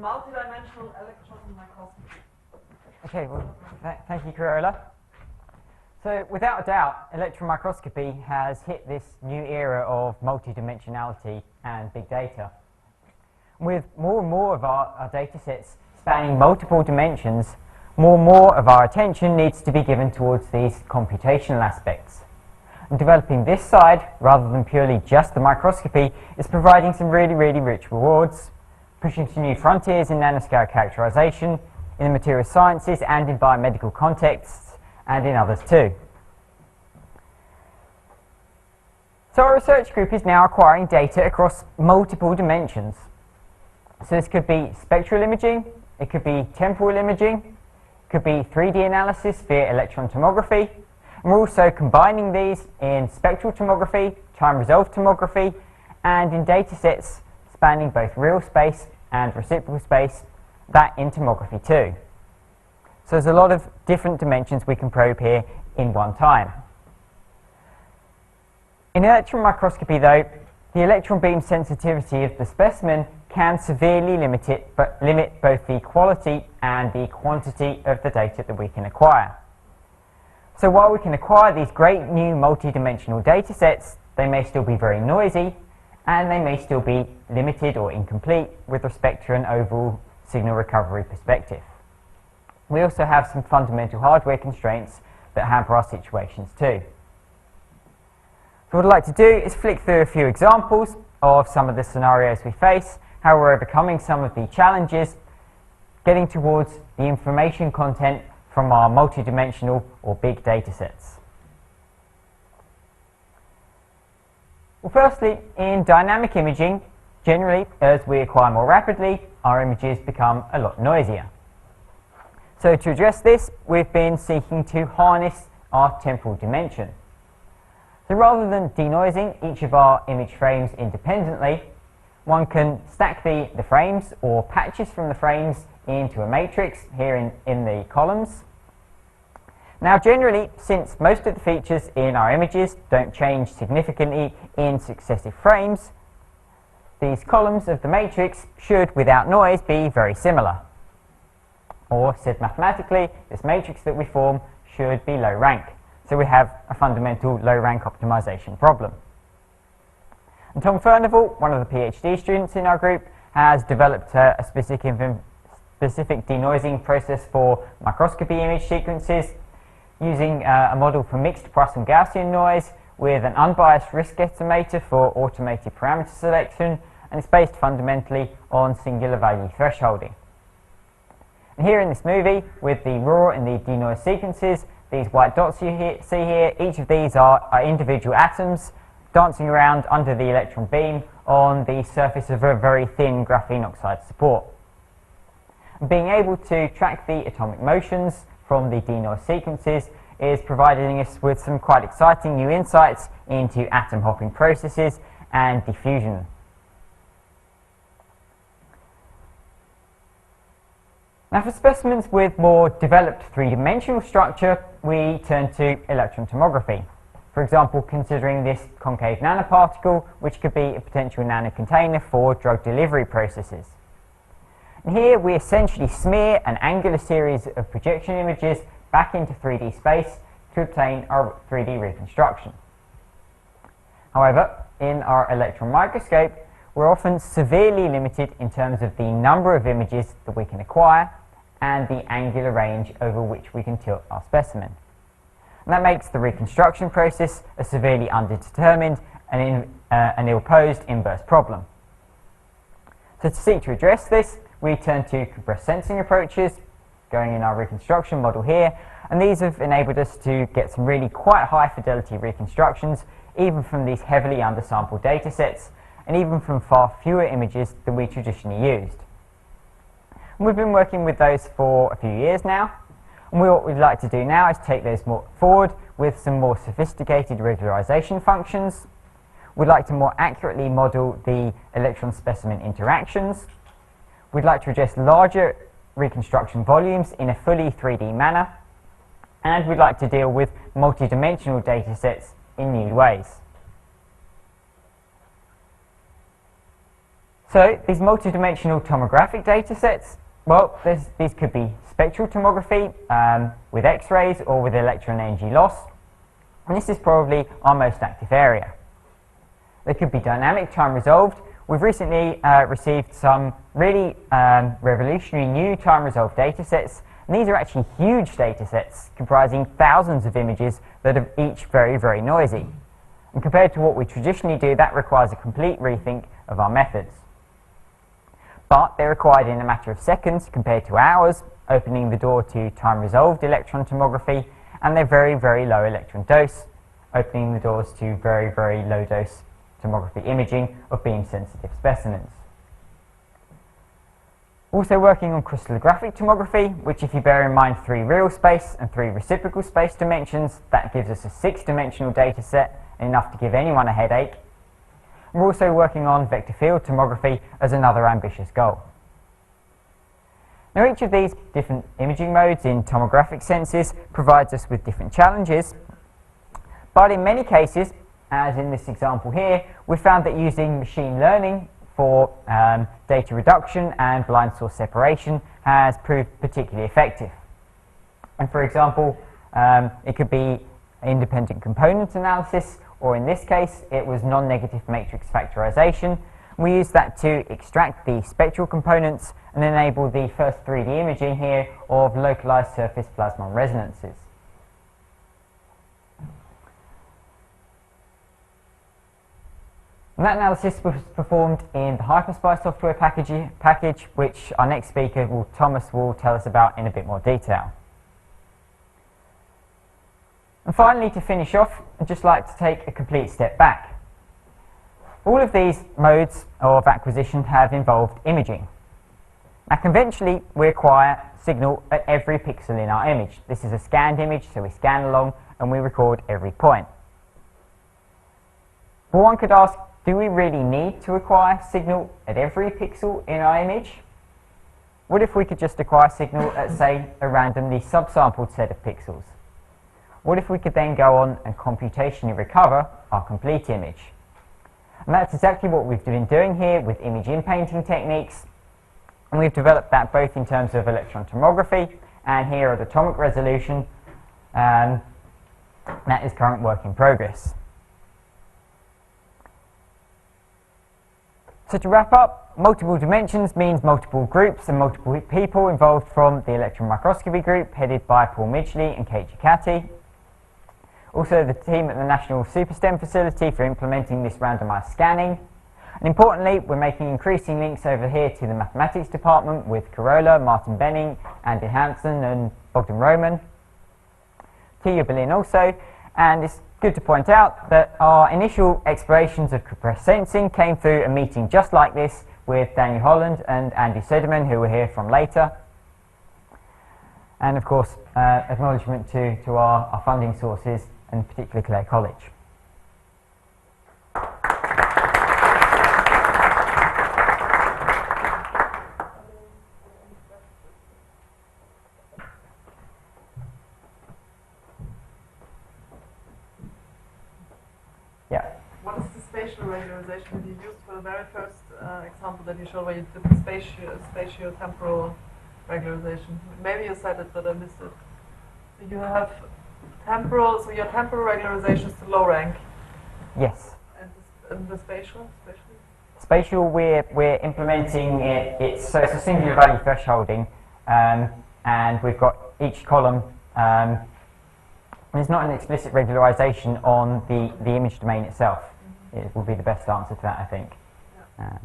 Multidimensional electron microscopy. Okay, well, thank you, Corolla. So, without a doubt, electron microscopy has hit this new era of multidimensionality and big data. With more and more of our data sets spanning multiple dimensions, more and more of our attention needs to be given towards these computational aspects. And developing this side, rather than purely just the microscopy, is providing some really, really rich rewards, pushing to new frontiers in nanoscale characterization, in the material sciences and in biomedical contexts, and in others too. So our research group is now acquiring data across multiple dimensions. So this could be spectral imaging, it could be temporal imaging, it could be 3D analysis via electron tomography, and we're also combining these in spectral tomography, time-resolved tomography, and in data sets spanning both real space and reciprocal space, that in tomography too. So there's a lot of different dimensions we can probe here in one time. In electron microscopy though, the electron beam sensitivity of the specimen can severely limit both the quality and the quantity of the data that we can acquire. So while we can acquire these great new multi-dimensional data sets, they may still be very noisy and they may still be limited or incomplete with respect to an overall signal recovery perspective. We also have some fundamental hardware constraints that hamper our situations too. So what I'd like to do is flick through a few examples of some of the scenarios we face, how we're overcoming some of the challenges, getting towards the information content from our multidimensional or big data sets. Well, firstly, in dynamic imaging, generally, as we acquire more rapidly, our images become a lot noisier. So to address this, we've been seeking to harness our temporal dimension. So rather than denoising each of our image frames independently, one can stack the frames or patches from the frames into a matrix here in the columns. Now generally, since most of the features in our images don't change significantly in successive frames, these columns of the matrix should, without noise, be very similar. Or, said mathematically, this matrix that we form should be low rank. So we have a fundamental low rank optimization problem. And Tom Furnival, one of the PhD students in our group, has developed a specific denoising process for microscopy image sequences using a model for mixed Poisson Gaussian noise with an unbiased risk estimator for automated parameter selection, and it's based fundamentally on singular value thresholding. And here in this movie, with the raw and the denoise sequences, these white dots you see here, each of these are individual atoms dancing around under the electron beam on the surface of a very thin graphene oxide support. And being able to track the atomic motions from the denoise sequences is providing us with some quite exciting new insights into atom hopping processes and diffusion. Now for specimens with more developed three-dimensional structure, we turn to electron tomography. For example, considering this concave nanoparticle, which could be a potential nanocontainer for drug delivery processes. And here we essentially smear an angular series of projection images back into 3D space to obtain our 3D reconstruction. However, in our electron microscope, we're often severely limited in terms of the number of images that we can acquire and the angular range over which we can tilt our specimen. And that makes the reconstruction process a severely underdetermined and an ill-posed inverse problem. So to seek to address this, we turn to compressed sensing approaches, going in our reconstruction model here, and these have enabled us to get some really quite high fidelity reconstructions, even from these heavily undersampled data sets, and even from far fewer images than we traditionally used. And we've been working with those for a few years now, and what we'd like to do now is take those more forward with some more sophisticated regularization functions. We'd like to more accurately model the electron specimen interactions. We'd like to address larger reconstruction volumes in a fully 3D manner, and we'd like to deal with multi-dimensional data sets in new ways. So these multidimensional tomographic data sets, well, these could be spectral tomography with X-rays or with electron energy loss, and this is probably our most active area. They could be dynamic time resolved. We've recently received some really revolutionary new time resolved data sets, and these are actually huge data sets comprising thousands of images that are each very, very noisy. And compared to what we traditionally do, that requires a complete rethink of our methods. But they're required in a matter of seconds compared to hours, opening the door to time-resolved electron tomography, and they're very, very low electron dose, opening the doors to very, very low dose tomography imaging of beam-sensitive specimens. Also working on crystallographic tomography, which if you bear in mind 3 real space and 3 reciprocal space dimensions, that gives us a 6-dimensional data set, enough to give anyone a headache. We're also working on vector field tomography as another ambitious goal. Now each of these different imaging modes in tomographic senses provides us with different challenges, but in many cases, as in this example here, we found that using machine learning for data reduction and blind source separation has proved particularly effective. And for example, it could be independent component analysis, or in this case it was non-negative matrix factorization. We use that to extract the spectral components and enable the first 3D imaging here of localized surface plasmon resonances. And that analysis was performed in the HyperSpy software package, which our next speaker, Thomas, will tell us about in a bit more detail. And finally, to finish off, I'd just like to take a complete step back. All of these modes of acquisition have involved imaging. Now, conventionally, we acquire signal at every pixel in our image. This is a scanned image, so we scan along and we record every point. But one could ask, do we really need to acquire signal at every pixel in our image? What if we could just acquire signal at, say, a randomly subsampled set of pixels? What if we could then go on and computationally recover our complete image? And that's exactly what we've been doing here with image inpainting techniques. And we've developed that both in terms of electron tomography and here at atomic resolution. That is current work in progress. So to wrap up, multiple dimensions means multiple groups and multiple people involved from the electron microscopy group headed by Paul Midgley and Kate Giacatti. Also the team at the National SuperSTEM facility for implementing this randomized scanning. And importantly, we're making increasing links over here to the mathematics department with Carola, Martin Benning, Andy Hansen and Bogdan Roman. To you, Berlin also. And it's good to point out that our initial explorations of compressed sensing came through a meeting just like this with Daniel Holland and Andy Söderman, who were here from later. And of course, acknowledgement to our funding sources, and particularly Clare College. Yeah. What is the spatial regularization you used for the very first example that you showed, where you did the spatio-temporal regularization? Maybe you said it, but I missed it. So you have temporal, so your temporal regularization is the low rank. Yes. And the spatial? Spatial, we're implementing it. It's a singular value thresholding, and we've got each column. There's not an explicit regularization on the image domain itself. It will be the best answer to that, I think. Yeah.